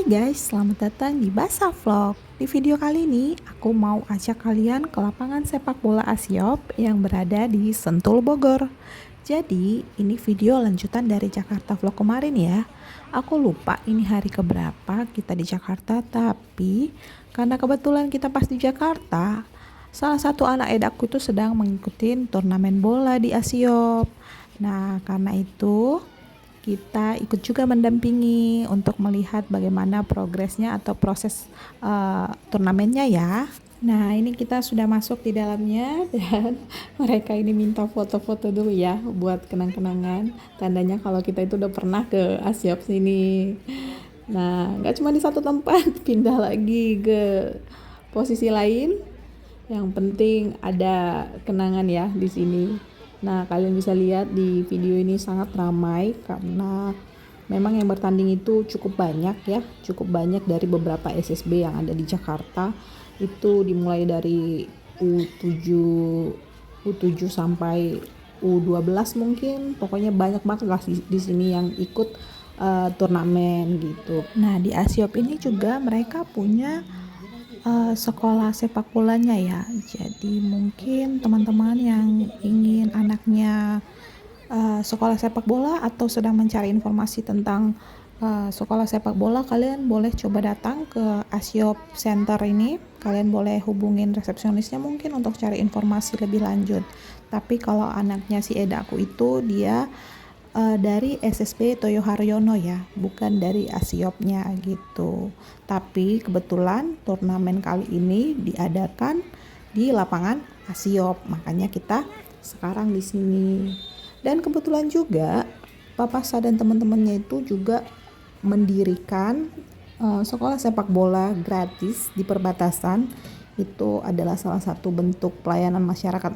Guys, selamat datang di Basa Vlog. Di video kali ini, aku mau ajak kalian ke lapangan sepak bola Asiop yang berada di Sentul, Bogor. Jadi, ini video lanjutan dari Jakarta Vlog kemarin ya. Aku lupa ini hari keberapa kita di Jakarta, tapi karena kebetulan kita pas di Jakarta, salah satu anak edakku itu sedang mengikuti turnamen bola di Asiop. Nah, karena itu kita ikut juga mendampingi untuk melihat bagaimana progresnya atau proses turnamennya ya. Nah, ini kita sudah masuk di dalamnya dan mereka ini minta foto-foto dulu ya buat kenang-kenangan. Tandanya kalau kita itu udah pernah ke Asiop sini. Nah, nggak cuma di satu tempat, pindah lagi ke posisi lain. Yang penting ada kenangan ya di sini. Nah, kalian bisa lihat di video ini sangat ramai karena memang yang bertanding itu cukup banyak ya, cukup banyak dari beberapa SSB yang ada di Jakarta. Itu dimulai dari U7 sampai U12 mungkin, pokoknya banyak banget lah di sini yang ikut turnamen gitu. Nah, di Asiop ini juga mereka punya sekolah sepak bolanya ya. Jadi mungkin teman-teman yang ingin anaknya sekolah sepak bola atau sedang mencari informasi tentang sekolah sepak bola, kalian boleh coba datang ke Asiop Center ini. Kalian boleh hubungin resepsionisnya mungkin untuk cari informasi lebih lanjut. Tapi kalau anaknya si Edaku itu dia dari SSB Toyo Haryono ya, bukan dari Asiopnya gitu. Tapi kebetulan turnamen kali ini diadakan di lapangan Asiop, makanya kita sekarang di sini. Dan kebetulan juga Papa Sa dan teman-temannya itu juga mendirikan sekolah sepak bola gratis di perbatasan. Itu adalah salah satu bentuk pelayanan masyarakat.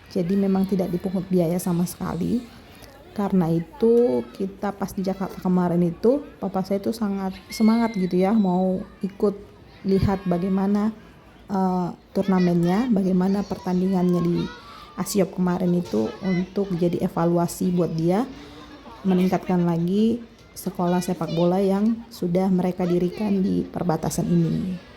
Jadi memang tidak dipungut biaya sama sekali. Karena itu kita pas di Jakarta kemarin itu papa saya itu sangat semangat gitu ya, mau ikut lihat bagaimana turnamennya, bagaimana pertandingannya di Asiop kemarin itu untuk jadi evaluasi buat dia meningkatkan lagi sekolah sepak bola yang sudah mereka dirikan di perbatasan ini.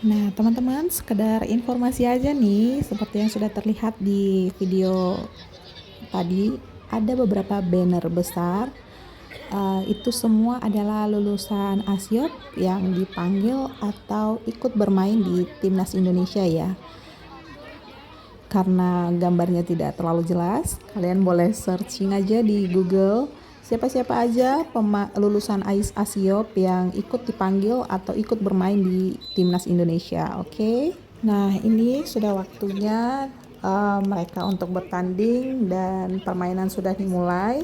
Nah, teman-teman, sekedar informasi aja nih, seperti yang sudah terlihat di video tadi, ada beberapa banner besar. Itu semua adalah lulusan Asiop yang dipanggil atau ikut bermain di Timnas Indonesia ya. Karena gambarnya tidak terlalu jelas, kalian boleh searching aja di Google siapa-siapa aja lulusan Asiop yang ikut dipanggil atau ikut bermain di Timnas Indonesia, oke? Nah, ini sudah waktunya mereka untuk bertanding dan permainan sudah dimulai.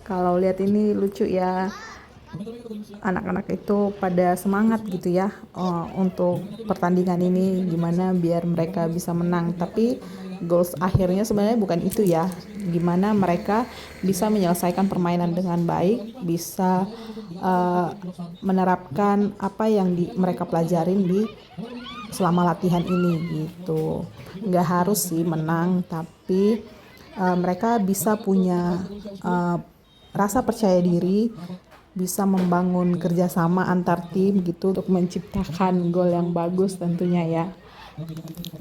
Kalau lihat ini lucu ya, anak-anak itu pada semangat gitu ya untuk pertandingan ini, gimana biar mereka bisa menang. Tapi goals akhirnya sebenarnya bukan itu ya, gimana mereka bisa menyelesaikan permainan dengan baik, bisa menerapkan apa yang mereka pelajarin di selama latihan ini gitu. Nggak harus sih menang, tapi mereka bisa punya rasa percaya diri, bisa membangun kerjasama antar tim gitu untuk menciptakan gol yang bagus tentunya ya.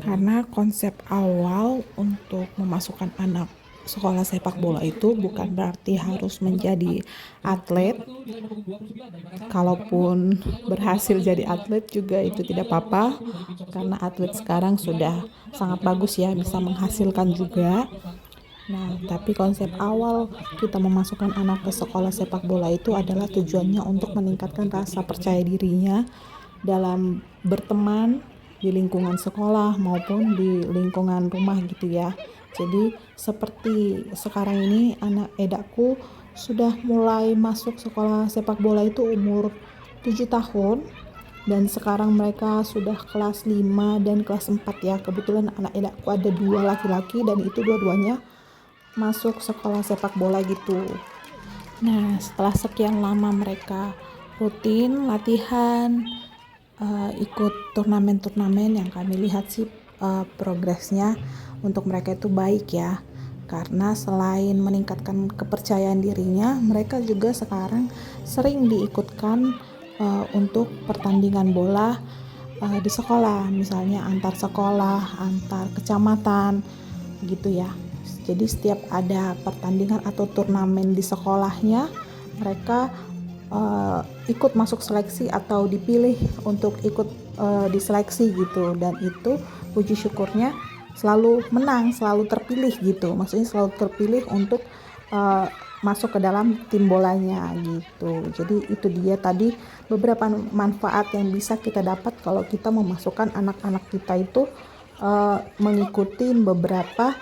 Karena konsep awal untuk memasukkan anak sekolah sepak bola itu bukan berarti harus menjadi atlet. Kalaupun berhasil jadi atlet juga itu tidak apa-apa, karena atlet sekarang sudah sangat bagus ya, bisa menghasilkan juga. Nah, tapi konsep awal kita memasukkan anak ke sekolah sepak bola itu adalah tujuannya untuk meningkatkan rasa percaya dirinya dalam berteman di lingkungan sekolah maupun di lingkungan rumah gitu ya. Jadi seperti sekarang ini anak edakku sudah mulai masuk sekolah sepak bola itu umur 7 tahun dan sekarang mereka sudah kelas 5 dan kelas 4 ya. Kebetulan anak edakku ada 2 laki-laki dan itu dua-duanya masuk sekolah sepak bola gitu. Nah, setelah sekian lama mereka rutin latihan, ikut turnamen-turnamen, yang kami lihat sih progresnya untuk mereka itu baik ya. Karena selain meningkatkan kepercayaan dirinya, mereka juga sekarang sering diikutkan untuk pertandingan bola di sekolah, misalnya antar sekolah, antar kecamatan gitu ya. Jadi setiap ada pertandingan atau turnamen di sekolahnya, mereka ikut masuk seleksi atau dipilih untuk ikut diseleksi gitu, dan itu puji syukurnya selalu menang, selalu terpilih gitu, maksudnya selalu terpilih untuk masuk ke dalam tim bolanya gitu. Jadi itu dia tadi beberapa manfaat yang bisa kita dapat kalau kita memasukkan anak-anak kita itu mengikuti beberapa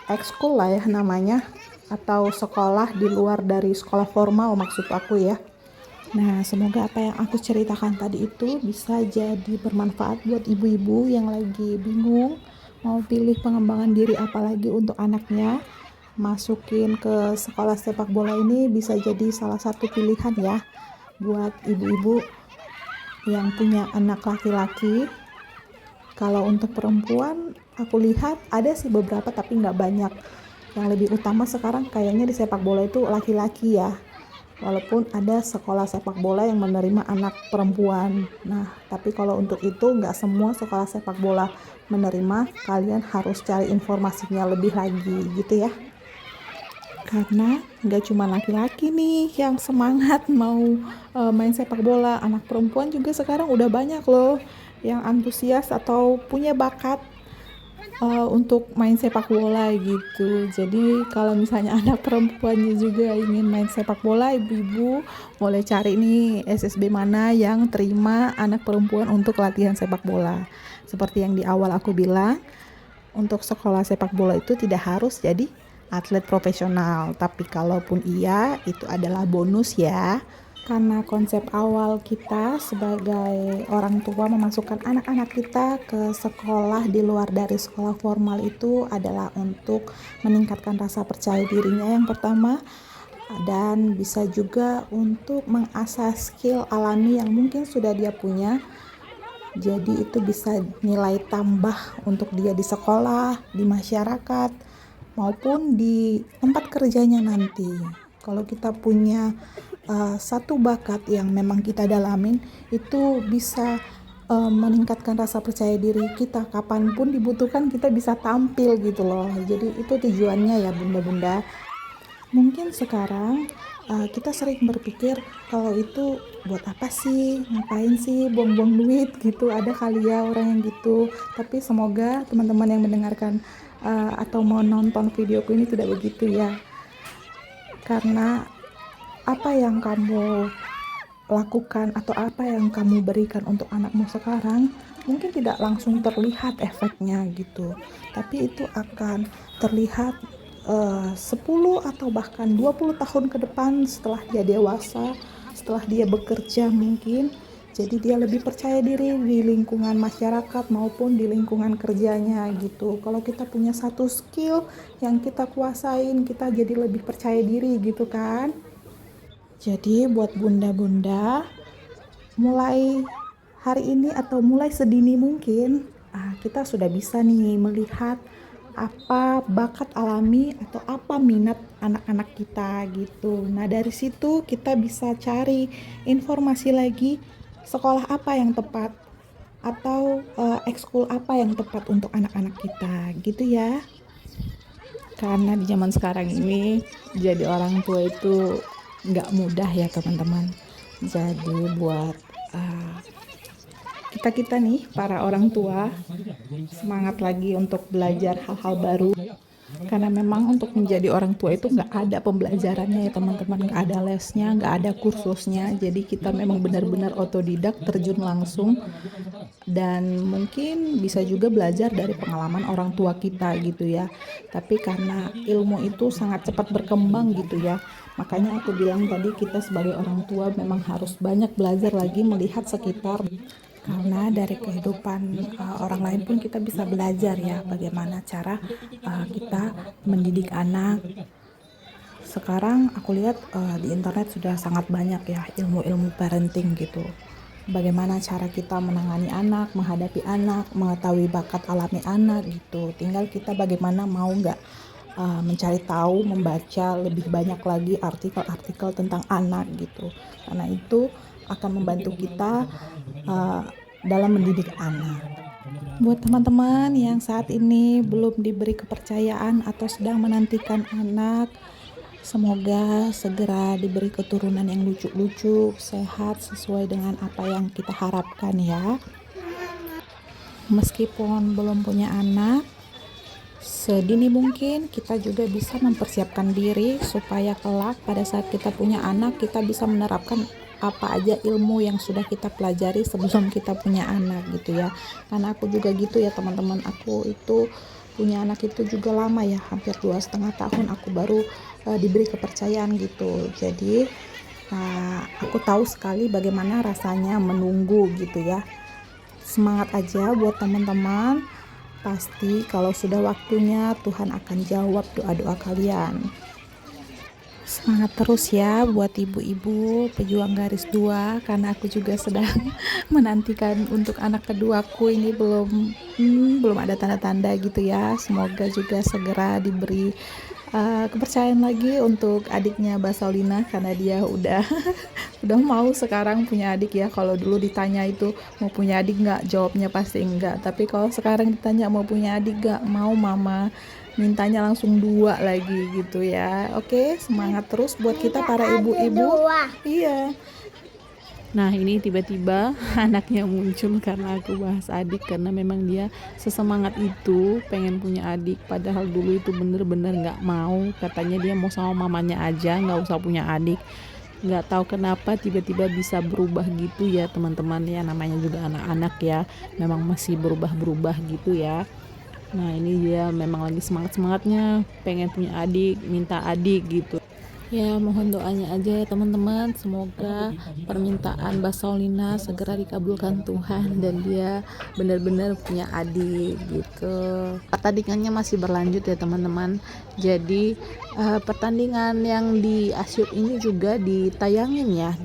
ekskul lah ya namanya, atau sekolah di luar dari sekolah formal maksud aku ya. Nah, semoga apa yang aku ceritakan tadi itu bisa jadi bermanfaat buat ibu-ibu yang lagi bingung mau pilih pengembangan diri apalagi untuk anaknya. Masukin ke sekolah sepak bola ini bisa jadi salah satu pilihan ya buat ibu-ibu yang punya anak laki-laki. Kalau untuk perempuan, aku lihat ada sih beberapa tapi nggak banyak. Yang lebih utama sekarang kayaknya di sepak bola itu laki-laki ya. Walaupun ada sekolah sepak bola yang menerima anak perempuan. Nah, tapi kalau untuk itu nggak semua sekolah sepak bola menerima. Kalian harus cari informasinya lebih lagi gitu ya. Karena nggak cuma laki-laki nih yang semangat mau main sepak bola, anak perempuan juga sekarang udah banyak loh yang antusias atau punya bakat untuk main sepak bola gitu. Jadi kalau misalnya anak perempuannya juga ingin main sepak bola, ibu-ibu boleh cari nih SSB mana yang terima anak perempuan untuk latihan sepak bola. Seperti yang di awal aku bilang, untuk sekolah sepak bola itu tidak harus jadi atlet profesional, tapi kalaupun iya, itu adalah bonus ya. Karena konsep awal kita sebagai orang tua memasukkan anak-anak kita ke sekolah di luar dari sekolah formal itu adalah untuk meningkatkan rasa percaya dirinya yang pertama, dan bisa juga untuk mengasah skill alami yang mungkin sudah dia punya. Jadi itu bisa nilai tambah untuk dia di sekolah, di masyarakat, maupun di tempat kerjanya nanti. Kalau kita punya satu bakat yang memang kita dalamin, itu bisa meningkatkan rasa percaya diri kita. Kapanpun dibutuhkan kita bisa tampil gitu loh. Jadi itu tujuannya ya bunda-bunda. Mungkin sekarang kita sering berpikir kalau itu buat apa sih, ngapain sih buang-buang duit gitu, ada kali ya orang yang gitu. Tapi semoga teman-teman yang mendengarkan atau mau nonton videoku ini tidak begitu ya. Karena apa yang kamu lakukan atau apa yang kamu berikan untuk anakmu sekarang mungkin tidak langsung terlihat efeknya gitu, tapi itu akan terlihat 10 atau bahkan 20 tahun ke depan setelah dia dewasa, setelah dia bekerja mungkin. Jadi dia lebih percaya diri di lingkungan masyarakat maupun di lingkungan kerjanya gitu. Kalau kita punya satu skill yang kita kuasain, kita jadi lebih percaya diri gitu kan. Jadi buat bunda-bunda, mulai hari ini atau mulai sedini mungkin kita sudah bisa nih melihat apa bakat alami atau apa minat anak-anak kita gitu. Nah dari situ kita bisa cari informasi lagi sekolah apa yang tepat atau ekskul apa yang tepat untuk anak-anak kita gitu ya. Karena di zaman sekarang ini jadi orang tua itu nggak mudah ya teman-teman. Jadi buat kita nih para orang tua semangat lagi untuk belajar hal-hal baru, karena memang untuk menjadi orang tua itu nggak ada pembelajarannya ya teman-teman, nggak ada lesnya, nggak ada kursusnya. Jadi kita memang benar-benar otodidak, terjun langsung, dan mungkin bisa juga belajar dari pengalaman orang tua kita gitu ya. Tapi karena ilmu itu sangat cepat berkembang gitu ya, makanya aku bilang tadi kita sebagai orang tua memang harus banyak belajar lagi melihat sekitar. Karena dari kehidupan orang lain pun kita bisa belajar ya bagaimana cara kita mendidik anak. Sekarang aku lihat di internet sudah sangat banyak ya ilmu-ilmu parenting gitu. Bagaimana cara kita menangani anak, menghadapi anak, mengetahui bakat alami anak gitu. Tinggal kita bagaimana mau nggak mencari tahu, membaca lebih banyak lagi artikel-artikel tentang anak gitu. Karena itu akan membantu kita dalam mendidik anak. Buat teman-teman yang saat ini belum diberi kepercayaan atau sedang menantikan anak, semoga segera diberi keturunan yang lucu-lucu, sehat, sesuai dengan apa yang kita harapkan ya. Meskipun belum punya anak, sedini mungkin kita juga bisa mempersiapkan diri supaya kelak pada saat kita punya anak, kita bisa menerapkan apa aja ilmu yang sudah kita pelajari sebelum kita punya anak gitu ya. Karena aku juga gitu ya teman-teman, aku itu punya anak itu juga lama ya, hampir 2,5 tahun aku baru diberi kepercayaan gitu. Jadi aku tahu sekali bagaimana rasanya menunggu gitu ya. Semangat aja buat teman-teman, pasti kalau sudah waktunya Tuhan akan jawab doa-doa kalian. Semangat terus ya buat ibu-ibu pejuang garis 2, karena aku juga sedang menantikan untuk anak keduaku ini belum ada tanda-tanda gitu ya. Semoga juga segera diberi kepercayaan lagi untuk adiknya Basaulina, karena dia udah udah mau sekarang punya adik ya. Kalau dulu ditanya itu mau punya adik nggak, jawabnya pasti enggak. Tapi kalau sekarang ditanya mau punya adik nggak, mau mama, mintanya langsung 2 lagi gitu ya. Oke, semangat terus buat kita para ibu-ibu. Iya. Nah ini tiba-tiba anaknya muncul karena aku bahas adik, karena memang dia sesemangat itu pengen punya adik, padahal dulu itu bener-bener gak mau, katanya dia mau sama mamanya aja, gak usah punya adik. Gak tahu kenapa tiba-tiba bisa berubah gitu ya teman-teman ya, namanya juga anak-anak ya, memang masih berubah-berubah gitu ya. Nah ini dia memang lagi semangat-semangatnya pengen punya adik, minta adik gitu ya. Mohon doanya aja ya teman-teman, semoga permintaan Basaulina segera dikabulkan Tuhan dan dia benar-benar punya adik gitu. Pertandingannya masih berlanjut ya teman-teman, jadi pertandingan yang di Asyuk ini juga ditayangin ya,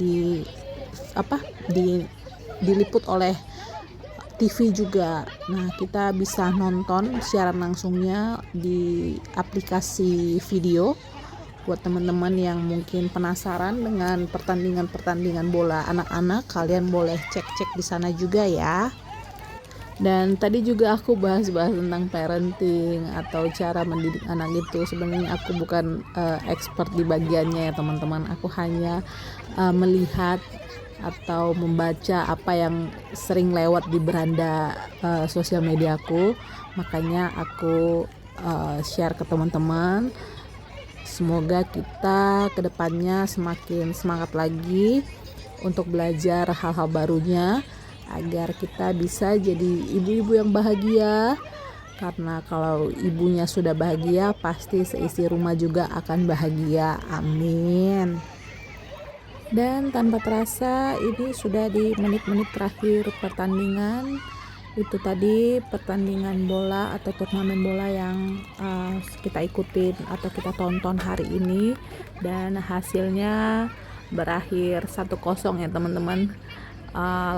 diliput oleh TV juga. Nah kita bisa nonton siaran langsungnya di aplikasi video. Buat teman-teman yang mungkin penasaran dengan pertandingan bola anak-anak, kalian boleh cek-cek di sana juga ya. Dan tadi juga aku bahas-bahas tentang parenting atau cara mendidik anak itu. Sebenarnya aku bukan expert di bagiannya ya teman-teman. Aku hanya melihat atau membaca apa yang sering lewat di beranda sosial media aku. Makanya aku share ke teman-teman. Semoga kita kedepannya semakin semangat lagi untuk belajar hal-hal barunya, agar kita bisa jadi ibu-ibu yang bahagia. Karena kalau ibunya sudah bahagia, pasti seisi rumah juga akan bahagia. Amin. Dan tanpa terasa ini sudah di menit-menit terakhir pertandingan. Itu tadi pertandingan bola atau turnamen bola yang kita ikutin atau kita tonton hari ini, dan hasilnya berakhir 1-0 ya teman-teman.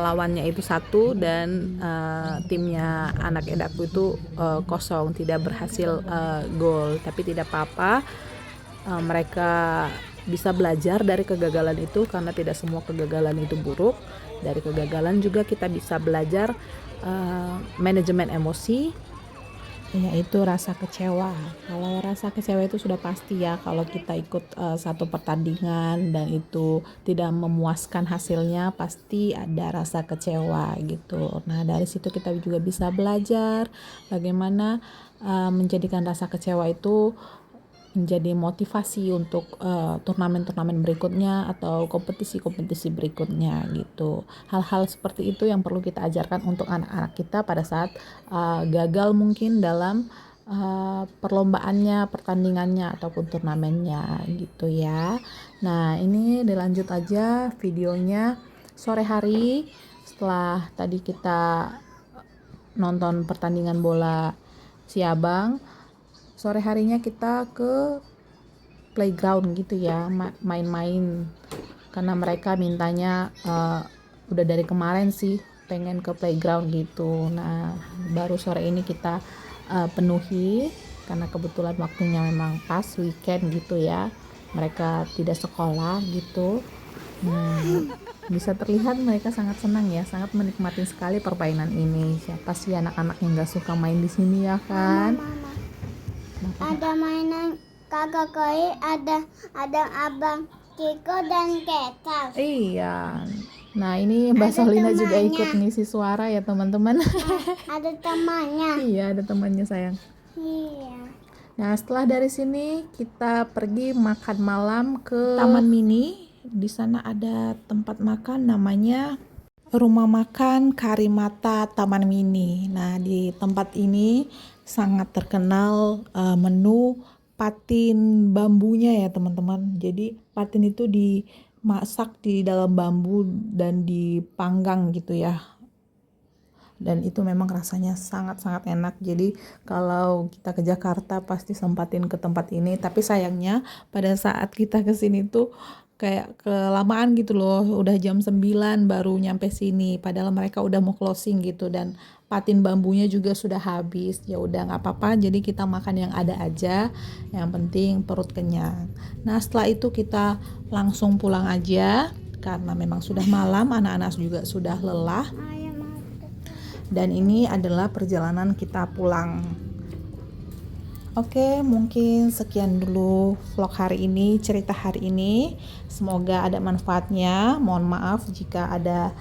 Lawannya itu 1 dan timnya anak edaku itu 0, tidak berhasil gol. Tapi tidak apa-apa, mereka bisa belajar dari kegagalan itu, karena tidak semua kegagalan itu buruk. Dari kegagalan juga kita bisa belajar manajemen emosi, yaitu rasa kecewa. Kalau rasa kecewa itu sudah pasti ya, kalau kita ikut satu pertandingan dan itu tidak memuaskan hasilnya, pasti ada rasa kecewa gitu. Nah dari situ kita juga bisa belajar bagaimana menjadikan rasa kecewa itu menjadi motivasi untuk turnamen-turnamen berikutnya atau kompetisi-kompetisi berikutnya gitu. Hal-hal seperti itu yang perlu kita ajarkan untuk anak-anak kita pada saat gagal mungkin dalam perlombaannya, pertandingannya ataupun turnamennya gitu ya. Nah ini dilanjut aja videonya sore hari setelah tadi kita nonton pertandingan bola Siabang. Sore harinya kita ke playground gitu ya, main-main, karena mereka mintanya udah dari kemarin sih pengen ke playground gitu. Nah baru sore ini kita penuhi karena kebetulan waktunya memang pas weekend gitu ya, mereka tidak sekolah gitu. Nah, bisa terlihat mereka sangat senang ya, sangat menikmati sekali permainan ini. Siapa sih anak-anak yang gak suka main di sini ya kan? Mama, ada mainan kakak koi, ada abang Ciko dan Kecap. Iya. Nah, ini Mbak Solina juga ikut ngisi suara ya teman-teman. Ada temannya. Iya, ada temannya sayang. Iya. Nah, setelah dari sini kita pergi makan malam ke Taman Mini. Di sana ada tempat makan namanya Rumah Makan Karimata Taman Mini. Nah, di tempat ini sangat terkenal menu patin bambunya ya teman-teman. Jadi patin itu dimasak di dalam bambu dan dipanggang gitu ya. Dan itu memang rasanya sangat-sangat enak. Jadi kalau kita ke Jakarta pasti sempatin ke tempat ini. Tapi sayangnya pada saat kita ke sini tuh kayak kelamaan gitu loh. Udah jam 9 baru nyampe sini. Padahal mereka udah mau closing gitu dan patin bambunya juga sudah habis. Ya udah nggak apa-apa. Jadi kita makan yang ada aja. Yang penting perut kenyang. Nah setelah itu kita langsung pulang aja karena memang sudah malam. Anak-anak juga sudah lelah. Dan ini adalah perjalanan kita pulang. Oke, mungkin sekian dulu vlog hari ini, cerita hari ini. Semoga ada manfaatnya. Mohon maaf jika ada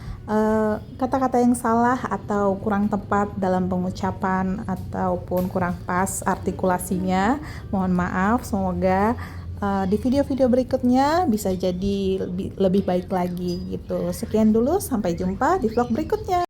kata-kata yang salah atau kurang tepat dalam pengucapan ataupun kurang pas artikulasinya. Mohon maaf, semoga di video-video berikutnya bisa jadi lebih baik lagi gitu. Sekian dulu, sampai jumpa di vlog berikutnya.